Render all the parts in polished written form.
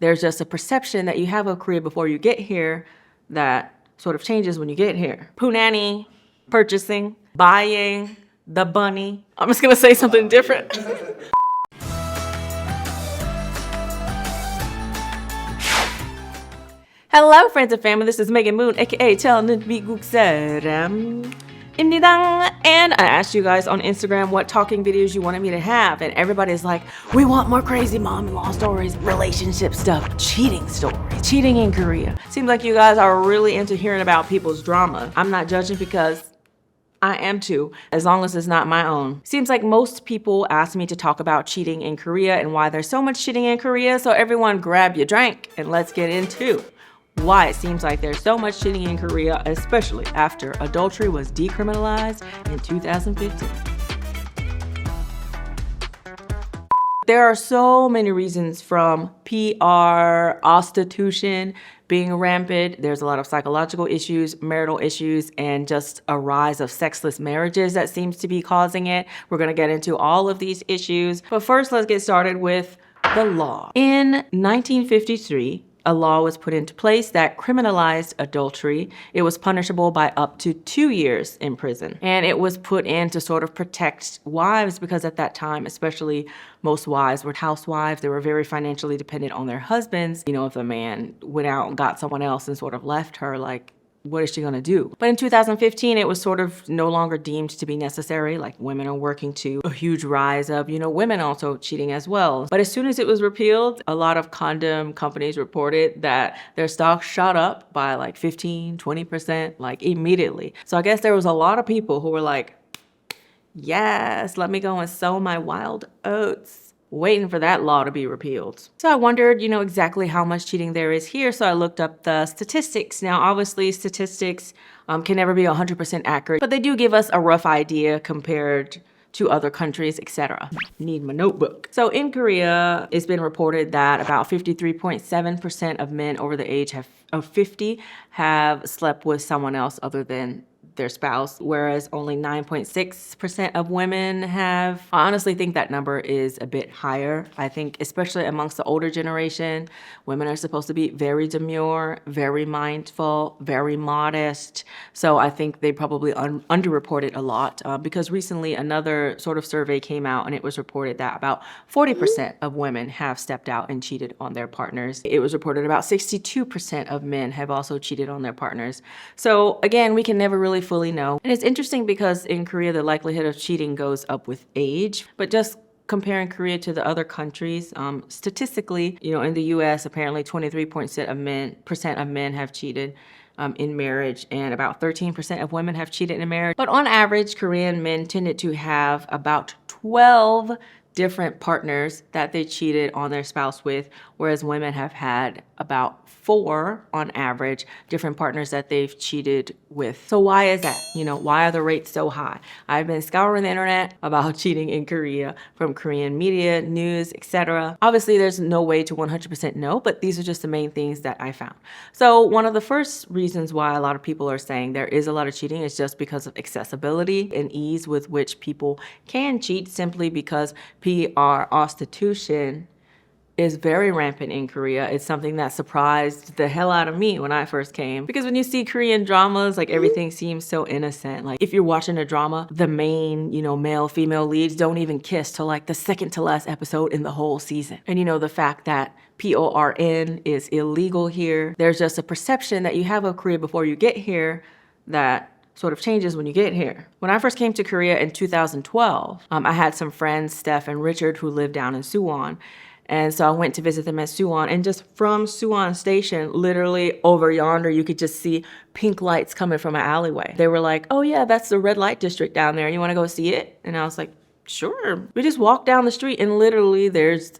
There's just a perception that you have of Korea before you get here that sort of changes when you get here. Punani, purchasing, buying, the bunny. I'm just gonna say something different. Hello friends and family, this is Megan Moon, aka Talnutbiguksaram. And I asked you guys on Instagram what talking videos you wanted me to have, and everybody's like, we want more crazy mom-in-law stories, relationship stuff, cheating stories, cheating in Korea. Seems like you guys are really into hearing about people's drama. I'm not judging because I am too, as long as it's not my own. Seems like most people ask me to talk about cheating in Korea and why there's so much cheating in Korea, so everyone grab your drink and let's get into why it seems like there's so much cheating in Korea, especially after adultery was decriminalized in 2015. There are so many reasons, from PR, prostitution being rampant. There's a lot of psychological issues, marital issues, and just a rise of sexless marriages that seems to be causing it. We're gonna get into all of these issues. But first, let's get started with the law. In 1953, a law was put into place that criminalized adultery. It was punishable by up to 2 years in prison. And it was put in to sort of protect wives, because at that time, especially, most wives were housewives. They were very financially dependent on their husbands. You know, if a man went out and got someone else and sort of left her, like, what is she gonna do? But in 2015, it was sort of no longer deemed to be necessary. Like, women are working to a huge rise of, women also cheating as well. But as soon as it was repealed, a lot of condom companies reported that their stocks shot up by like 15, 20%, like immediately. So I guess there was a lot of people who were like, yes, let me go and sow my wild oats, waiting for that law to be repealed. So I wondered, exactly how much cheating there is here. So I looked up the statistics. Now, obviously, statistics can never be 100% accurate, but they do give us a rough idea compared to other countries, etc. Need my notebook. So in Korea, it's been reported that about 53.7% of men over the age of 50 have slept with someone else other than their spouse, whereas only 9.6% of women have. I honestly think that number is a bit higher. I think especially amongst the older generation, women are supposed to be very demure, very mindful, very modest. So I think they probably underreported a lot, because recently another sort of survey came out and it was reported that about 40% of women have stepped out and cheated on their partners. It was reported about 62% of men have also cheated on their partners. So again, we can never really fully know. And it's interesting because in Korea, the likelihood of cheating goes up with age, but just comparing Korea to the other countries, statistically, in the US, apparently 23% of men have cheated in marriage, and about 13% of women have cheated in marriage. But on average, Korean men tended to have about 12 different partners that they cheated on their spouse with, whereas women have had about 4 on average different partners that they've cheated with. So why is that? Why are the rates so high? I've been scouring the internet about cheating in Korea from Korean media, news, etc. Obviously, there's no way to 100% know, but these are just the main things that I found. So one of the first reasons why a lot of people are saying there is a lot of cheating is just because of accessibility and ease with which people can cheat, simply because PR, prostitution, is very rampant in Korea. It's something that surprised the hell out of me when I first came. Because when you see Korean dramas, like, everything seems so innocent. Like, if you're watching a drama, the main, male, female leads don't even kiss till like the second to last episode in the whole season. And the fact that PORN is illegal here, there's just a perception that you have of Korea before you get here that sort of changes when you get here. When I first came to Korea in 2012, I had some friends, Steph and Richard, who lived down in Suwon. And so I went to visit them at Suwon, and just from Suwon Station, literally over yonder, you could just see pink lights coming from an alleyway. They were like, oh yeah, that's the red light district down there. You wanna go see it? And I was like, sure. We just walked down the street and literally there's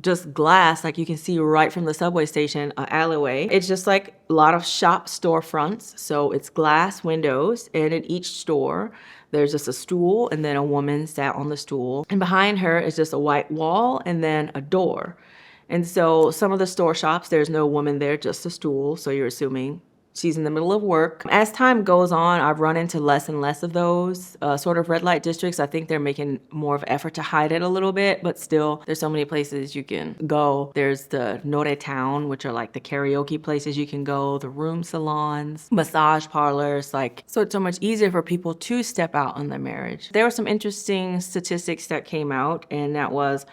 just glass, like you can see right from the subway station, alleyway. It's just like a lot of shop storefronts. So it's glass windows, and in each store, there's just a stool, and then a woman sat on the stool. And behind her is just a white wall and then a door. And so some of the store shops, there's no woman there, just a stool. So you're assuming she's in the middle of work. As time goes on, I've run into less and less of those sort of red light districts. I think they're making more of an effort to hide it a little bit, but still, there's so many places you can go. There's the Nore Town, which are like the karaoke places you can go, the room salons, massage parlors, like, so it's so much easier for people to step out on their marriage. There were some interesting statistics that came out, and that was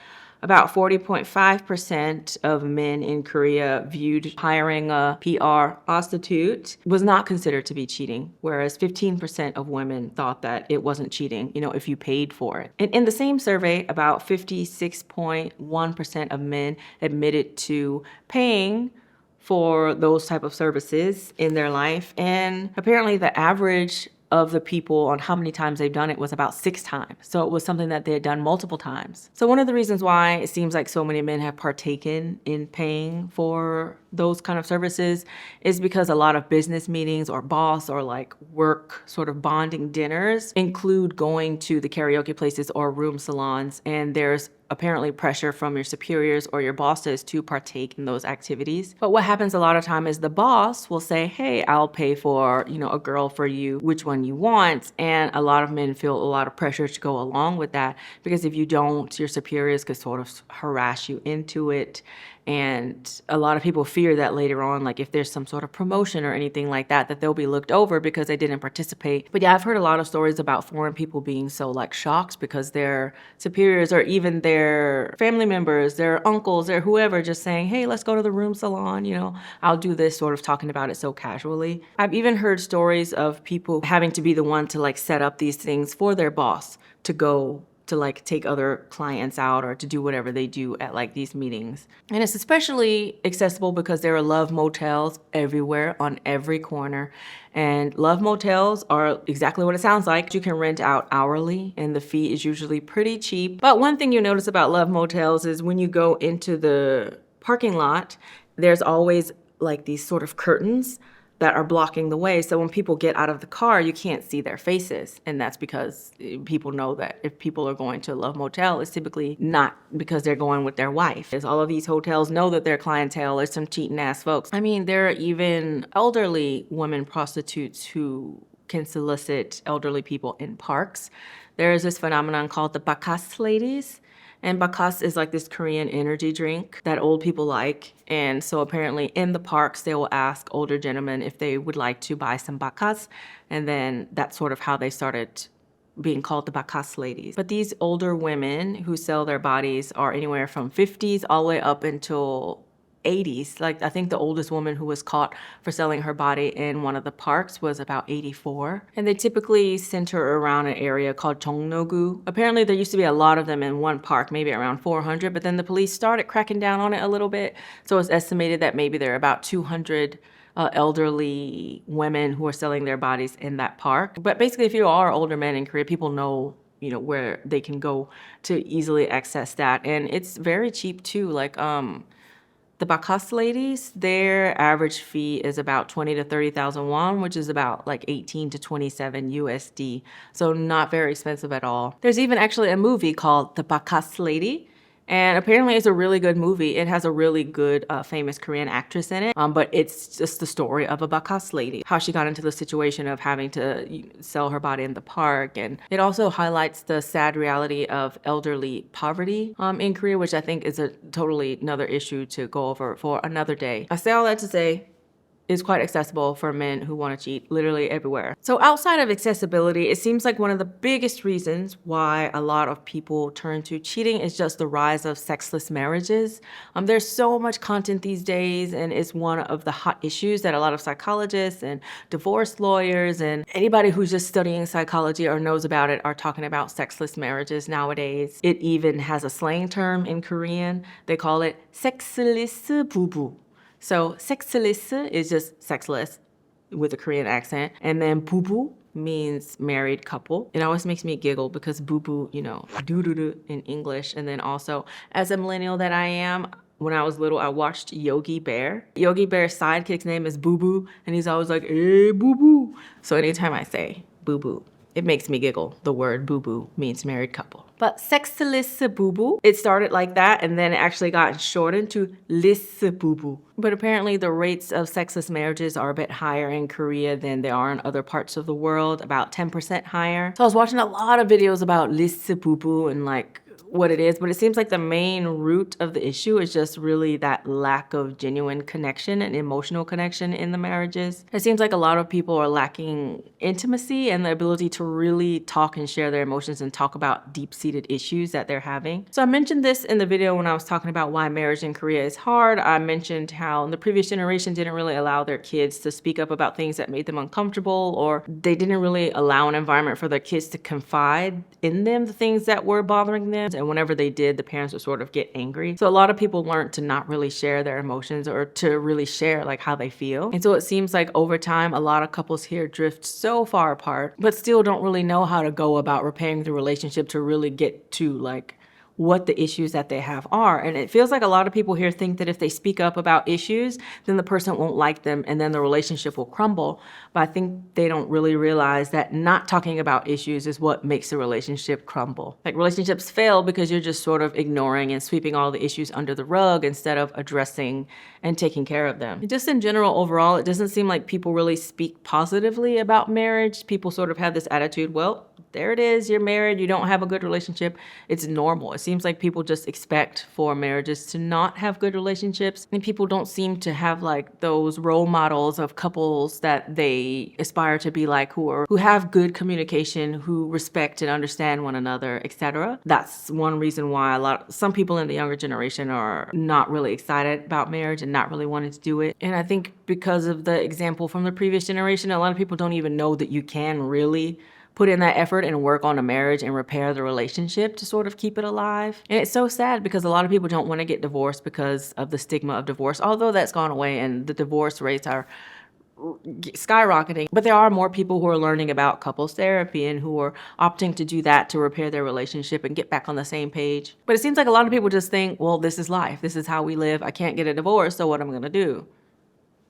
about 40.5% of men in Korea viewed hiring a PR prostitute was not considered to be cheating, whereas 15% of women thought that it wasn't cheating, if you paid for it. And in the same survey, about 56.1% of men admitted to paying for those type of services in their life. And apparently the average of the people on how many times they've done it was about 6 times. So it was something that they had done multiple times. So one of the reasons why it seems like so many men have partaken in paying for those kind of services is because a lot of business meetings or boss or like work sort of bonding dinners include going to the karaoke places or room salons, and there's apparently pressure from your superiors or your bosses to partake in those activities. But what happens a lot of time is the boss will say, hey, I'll pay for, a girl for you, which one you want. And a lot of men feel a lot of pressure to go along with that, because if you don't, your superiors could sort of harass you into it. And a lot of people fear that later on, like if there's some sort of promotion or anything like that, that they'll be looked over because they didn't participate. But yeah, I've heard a lot of stories about foreign people being so like shocked because their superiors or even their family members, their uncles, their whoever just saying, hey, let's go to the room salon, I'll do this, sort of talking about it so casually. I've even heard stories of people having to be the one to like set up these things for their boss to go to like take other clients out or to do whatever they do at like these meetings. And it's especially accessible because there are love motels everywhere on every corner. And love motels are exactly what it sounds like. You can rent out hourly and the fee is usually pretty cheap. But one thing you notice about love motels is when you go into the parking lot, there's always like these sort of curtains that are blocking the way. So when people get out of the car, you can't see their faces. And that's because people know that if people are going to a love motel, it's typically not because they're going with their wife. As all of these hotels know that their clientele is some cheating ass folks. I mean, there are even elderly women prostitutes who can solicit elderly people in parks. There is this phenomenon called the bakas ladies. And bakas is like this Korean energy drink that old people like. And so apparently in the parks, they will ask older gentlemen if they would like to buy some bakas. And then that's sort of how they started being called the bakas ladies. But these older women who sell their bodies are anywhere from 50s all the way up until 80s. Like I think the oldest woman who was caught for selling her body in one of the parks was about 84. And they typically center around an area called Jongno-gu. Apparently there used to be a lot of them in one park, maybe around 400, but then the police started cracking down on it a little bit. So it's estimated that maybe there are about 200 elderly women who are selling their bodies in that park. But basically if you are older men in Korea, people know where they can go to easily access that. And it's very cheap too. Like the bakas ladies, their average fee is about 20 to 30,000 won, which is about like 18 to 27 USD. So not very expensive at all. There's even actually a movie called The Bakas Lady. And apparently it's a really good movie. It has a really good famous Korean actress in it. But it's just the story of a bakas lady, how she got into the situation of having to sell her body in the park. And it also highlights the sad reality of elderly poverty in Korea, which I think is a totally another issue to go over for another day. I say all that to say, is quite accessible for men who want to cheat literally everywhere. So outside of accessibility, it seems like one of the biggest reasons why a lot of people turn to cheating is just the rise of sexless marriages. There's so much content these days, and it's one of the hot issues that a lot of psychologists and divorce lawyers and anybody who's just studying psychology or knows about it are talking about sexless marriages nowadays. It even has a slang term in Korean. They call it sexless bubu. So sexless is just sexless with a Korean accent. And then bubu means married couple. It always makes me giggle because bubu, doo-doo-doo in English. And then also, as a millennial that I am, when I was little, I watched Yogi Bear. Yogi Bear's sidekick's name is Boo Boo, and he's always like, hey, Boo Boo. So anytime I say Boo Boo, It makes me giggle. The word boo-boo means married couple. But sexless boo-boo, it started like that and then it actually got shortened to lis boo-boo. But apparently the rates of sexless marriages are a bit higher in Korea than they are in other parts of the world, about 10% higher. So I was watching a lot of videos about lis boo-boo and like what it is, but it seems like the main root of the issue is just really that lack of genuine connection and emotional connection in the marriages. It seems like a lot of people are lacking intimacy and the ability to really talk and share their emotions and talk about deep-seated issues that they're having. So I mentioned this in the video when I was talking about why marriage in Korea is hard. I mentioned how the previous generation didn't really allow their kids to speak up about things that made them uncomfortable, or they didn't really allow an environment for their kids to confide in them the things that were bothering them. And whenever they did, the parents would sort of get angry. So a lot of people learned to not really share their emotions or to really share like how they feel. And so it seems like over time, a lot of couples here drift so far apart, but still don't really know how to go about repairing the relationship to really get to like what the issues that they have are. And it feels like a lot of people here think that if they speak up about issues, then the person won't like them and then the relationship will crumble. But I think they don't really realize that not talking about issues is what makes the relationship crumble. Like relationships fail because you're just sort of ignoring and sweeping all the issues under the rug instead of addressing and taking care of them. Just in general, overall, it doesn't seem like people really speak positively about marriage. People sort of have this attitude, well, there it is, you're married, you don't have a good relationship, it's normal. It seems like people just expect for marriages to not have good relationships, and people don't seem to have like those role models of couples that they aspire to be like, who have good communication, who respect and understand one another, etc. That's one reason why some people in the younger generation are not really excited about marriage and not really wanting to do it. And I think because of the example from the previous generation, a lot of people don't even know that you can really put in that effort and work on a marriage and repair the relationship to sort of keep it alive. And it's so sad because a lot of people don't want to get divorced because of the stigma of divorce, although that's gone away and the divorce rates are skyrocketing. But there are more people who are learning about couples therapy and who are opting to do that to repair their relationship and get back on the same page. But it seems like a lot of people just think, well, this is life. This is how we live. I can't get a divorce, so what am I going to do?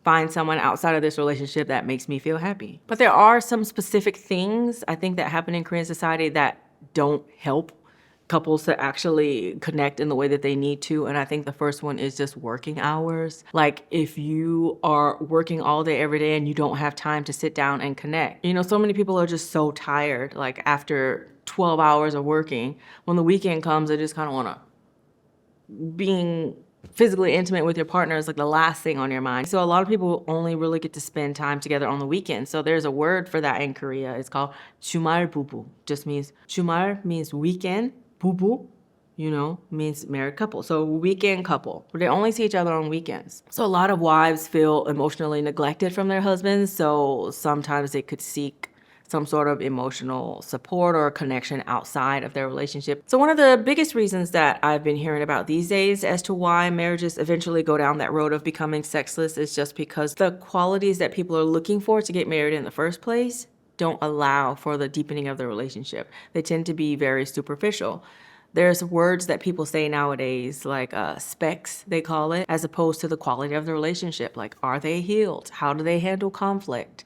Find someone outside of this relationship that makes me feel happy. But there are some specific things I think that happen in Korean society that don't help couples to actually connect in the way that they need to. And I think the first one is just working hours. Like if you are working all day every day and you don't have time to sit down and connect. You know, so many people are just so tired, like after 12 hours of working, when the weekend comes, they just kind of want to being physically intimate with your partner is like the last thing on your mind. So a lot of people only really get to spend time together on the weekend. So there's a word for that in Korea. It's called 주말 부부. Just means, 주말 means weekend, 부부, you know, means married couple. So weekend couple. They only see each other on weekends. So a lot of wives feel emotionally neglected from their husbands. So sometimes they could seek some sort of emotional support or connection outside of their relationship. So one of the biggest reasons that I've been hearing about these days as to why marriages eventually go down that road of becoming sexless is just because the qualities that people are looking for to get married in the first place don't allow for the deepening of the relationship. They tend to be very superficial. There's words that people say nowadays, like specs, they call it, as opposed to the quality of the relationship. Like, are they healed? How do they handle conflict?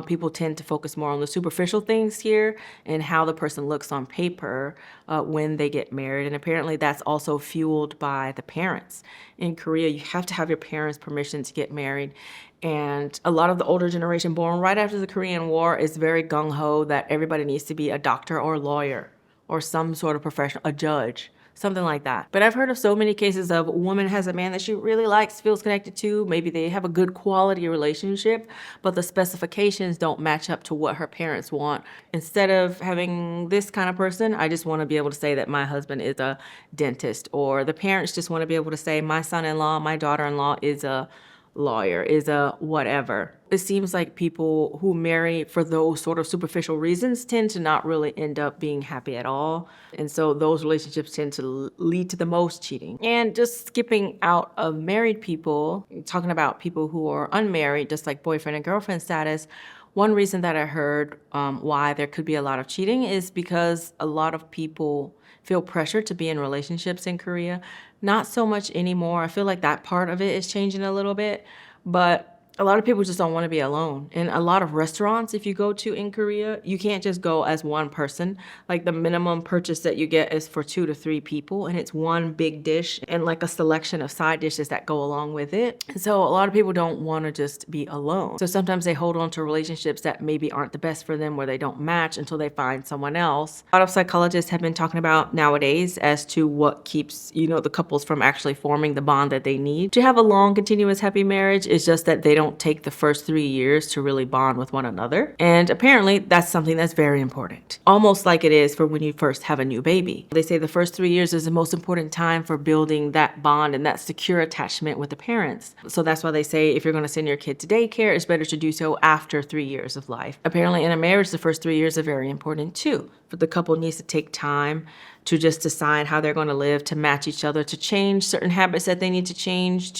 People tend to focus more on the superficial things here and how the person looks on paper when they get married. And apparently that's also fueled by the parents. In Korea, you have to have your parents' permission to get married. And a lot of the older generation born right after the Korean War is very gung-ho that everybody needs to be a doctor or a lawyer or some sort of professional, a judge, something like that. But I've heard of so many cases of a woman has a man that she really likes, feels connected to, maybe they have a good quality relationship, but the specifications don't match up to what her parents want. Instead of having this kind of person, I just want to be able to say that my husband is a dentist, or the parents just want to be able to say my son-in-law, my daughter-in-law is a lawyer, is a whatever. It seems like people who marry for those sort of superficial reasons tend to not really end up being happy at all. And so those relationships tend to lead to the most cheating. And just skipping out of married people, talking about people who are unmarried, just like boyfriend and girlfriend status, one reason that I heard why there could be a lot of cheating is because a lot of people feel pressure to be in relationships in Korea. Not so much anymore. I feel like that part of it is changing a little bit. But A lot of people just don't want to be alone. In a lot of restaurants, if you go to in Korea, you can't just go as one person. Like the minimum purchase that you get is for 2 to 3 people, and it's one big dish and like a selection of side dishes that go along with it. And so a lot of people don't want to just be alone. So sometimes they hold on to relationships that maybe aren't the best for them, where they don't match until they find someone else. A lot of psychologists have been talking about nowadays as to what keeps, the couples from actually forming the bond that they need to have a long, continuous, happy marriage. Is just that they don't take the first 3 years to really bond with one another. And apparently that's something that's very important. Almost like it is for when you first have a new baby. They say the first 3 years is the most important time for building that bond and that secure attachment with the parents. So that's why they say if you're going to send your kid to daycare, it's better to do so after 3 years of life. Apparently in a marriage, the first 3 years are very important too. But the couple needs to take time to just decide how they're going to live, to match each other, to change certain habits that they need to change,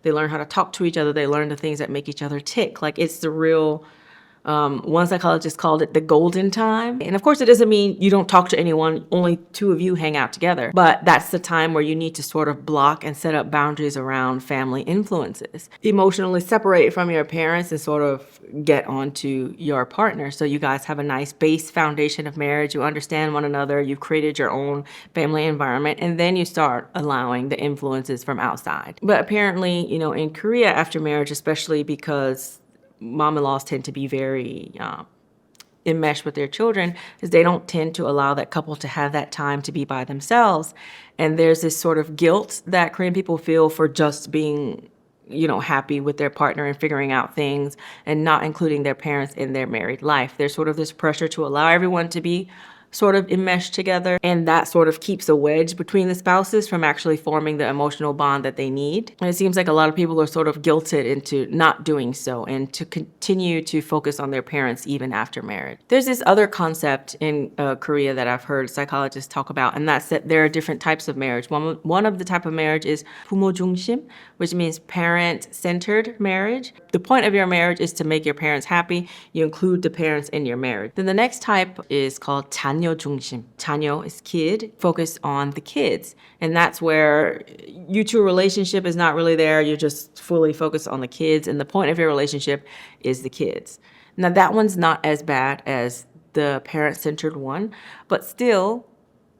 they learn how to talk to each other, they learn the things that make each other tick. Like it's the real, one psychologist called it the golden time. And of course, it doesn't mean you don't talk to anyone, only two of you hang out together. But that's the time where you need to sort of block and set up boundaries around family influences. Emotionally separate from your parents and sort of get onto your partner. So you guys have a nice base foundation of marriage. You understand one another. You've created your own family environment. And then you start allowing the influences from outside. But apparently, in Korea after marriage, especially because mom-in-laws tend to be very enmeshed with their children, is they don't tend to allow that couple to have that time to be by themselves. And there's this sort of guilt that Korean people feel for just being happy with their partner and figuring out things and not including their parents in their married life. There's sort of this pressure to allow everyone to be sort of enmeshed together, and that sort of keeps a wedge between the spouses from actually forming the emotional bond that they need. And it seems like a lot of people are sort of guilted into not doing so and to continue to focus on their parents even after marriage. There's this other concept in Korea that I've heard psychologists talk about, and that's that there are different types of marriage. One of the type of marriage is 부모 중심, which means parent-centered marriage. The point of your marriage is to make your parents happy. You include the parents in your marriage. Then the next type is called 자녀 중심. 자녀 is kid, focus on the kids. And that's where you two relationship is not really there. You're just fully focused on the kids. And the point of your relationship is the kids. Now that one's not as bad as the parent-centered one, but still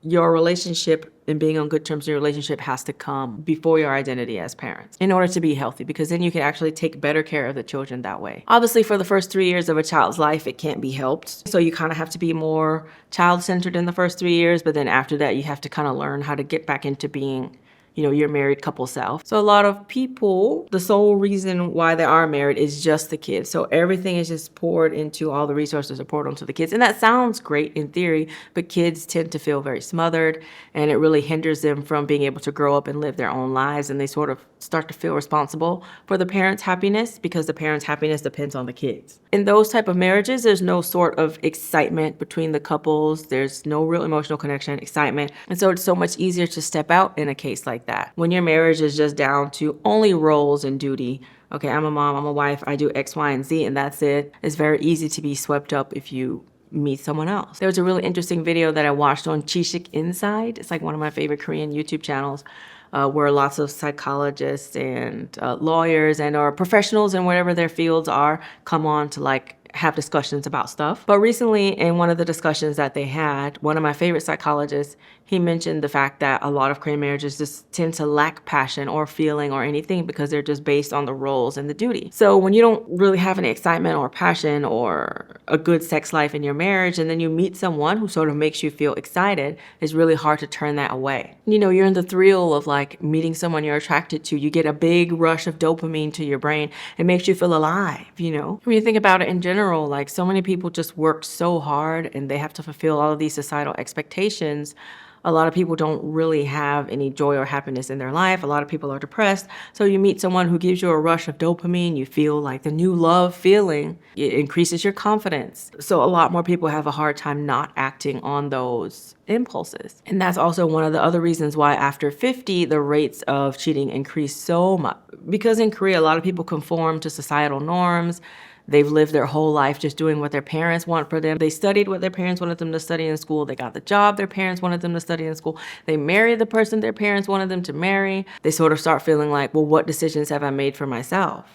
your relationship and being on good terms in your relationship has to come before your identity as parents in order to be healthy, because then you can actually take better care of the children that way. Obviously, for the first 3 years of a child's life, it can't be helped. So you kind of have to be more child-centered in the first 3 years, but then after that, you have to kind of learn how to get back into being your married couple self. So a lot of people, the sole reason why they are married is just the kids. So everything is just poured into, all the resources are poured onto the kids. And that sounds great in theory, but kids tend to feel very smothered, and it really hinders them from being able to grow up and live their own lives. And they sort of start to feel responsible for the parents' happiness because the parents' happiness depends on the kids. In those type of marriages, there's no sort of excitement between the couples. There's no real emotional connection, excitement. And so it's so much easier to step out in a case like that. When your marriage is just down to only roles and duty, okay, I'm a mom, I'm a wife, I do X, Y, and Z, and that's it. It's very easy to be swept up if you meet someone else. There was a really interesting video that I watched on Chishik Inside. It's like one of my favorite Korean YouTube channels, where lots of psychologists and lawyers and or professionals in whatever their fields are come on to have discussions about stuff. But recently, in one of the discussions that they had, one of my favorite psychologists, he mentioned the fact that a lot of Korean marriages just tend to lack passion or feeling or anything because they're just based on the roles and the duty. So when you don't really have any excitement or passion or a good sex life in your marriage, and then you meet someone who sort of makes you feel excited, it's really hard to turn that away. You're in the thrill of meeting someone you're attracted to. You get a big rush of dopamine to your brain. It makes you feel alive, When you think about it in general, so many people just work so hard and they have to fulfill all of these societal expectations. A lot of people don't really have any joy or happiness in their life. A lot of people are depressed. So you meet someone who gives you a rush of dopamine. You feel like the new love feeling. It increases your confidence. So a lot more people have a hard time not acting on those impulses. And that's also one of the other reasons why after 50, the rates of cheating increase so much. Because in Korea, a lot of people conform to societal norms. They've lived their whole life just doing what their parents want for them. They studied what their parents wanted them to study in school. They got the job their parents wanted them to study in school. They married the person their parents wanted them to marry. They sort of start feeling like, well, what decisions have I made for myself?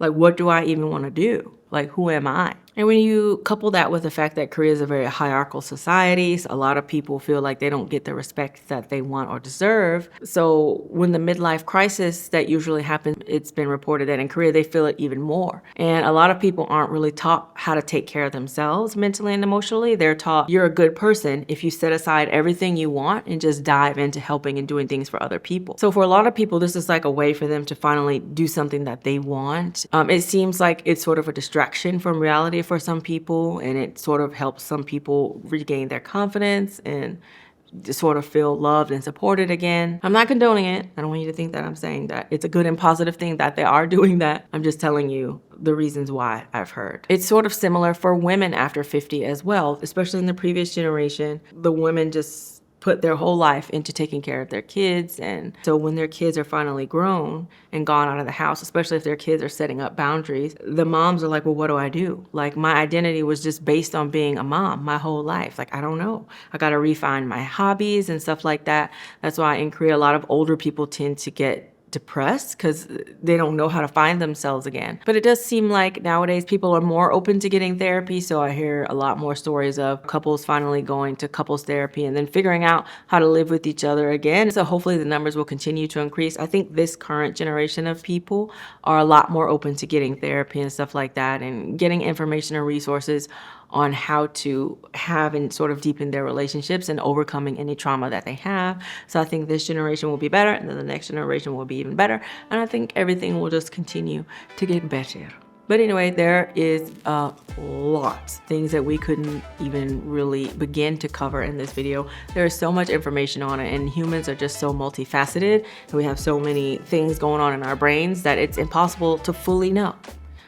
Like, what do I even want to do? Like, who am I? And when you couple that with the fact that Korea is a very hierarchical society, so a lot of people feel like they don't get the respect that they want or deserve. So when the midlife crisis that usually happens, it's been reported that in Korea, they feel it even more. And a lot of people aren't really taught how to take care of themselves mentally and emotionally. They're taught you're a good person if you set aside everything you want and just dive into helping and doing things for other people. So for a lot of people, this is like a way for them to finally do something that they want. It seems like it's sort of a distraction from reality for some people, and it sort of helps some people regain their confidence and just sort of feel loved and supported again. I'm not condoning it. I don't want you to think that I'm saying that it's a good and positive thing that they are doing that. I'm just telling you the reasons why I've heard. It's sort of similar for women after 50 as well, especially in the previous generation. The women just put their whole life into taking care of their kids. And so when their kids are finally grown and gone out of the house, especially if their kids are setting up boundaries, the moms are like, well, what do I do? Like, my identity was just based on being a mom my whole life. Like, I don't know. I got to refine my hobbies and stuff like that. That's why in Korea, a lot of older people tend to get depressed because they don't know how to find themselves again. But it does seem like nowadays people are more open to getting therapy. So I hear a lot more stories of couples finally going to couples therapy and then figuring out how to live with each other again. So hopefully the numbers will continue to increase. I think this current generation of people are a lot more open to getting therapy and stuff like that, and getting information and resources on how to have and sort of deepen their relationships and overcoming any trauma that they have. So I think this generation will be better, and then the next generation will be even better. And I think everything will just continue to get better. But anyway, there is a lot of things that we couldn't even really begin to cover in this video. There is so much information on it, and humans are just so multifaceted, and we have so many things going on in our brains that it's impossible to fully know.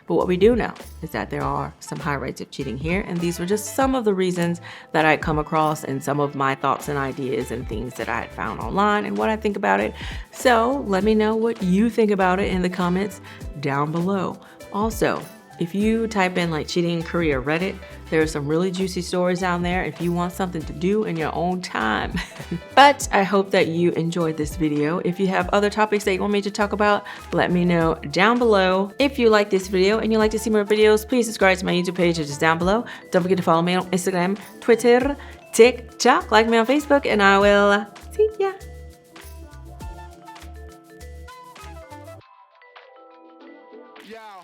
But what we do know is that there are some high rates of cheating here, and these were just some of the reasons that I come across and some of my thoughts and ideas and things that I had found online and what I think about it. So let me know what you think about it in the comments down below. Also, if you type in like cheating in Korea Reddit, there are some really juicy stories down there if you want something to do in your own time. But I hope that you enjoyed this video. If you have other topics that you want me to talk about, let me know down below. If you like this video and you'd like to see more videos, please subscribe to my YouTube page, which is down below. Don't forget to follow me on Instagram, Twitter, TikTok, like me on Facebook, and I will see ya. Yeah.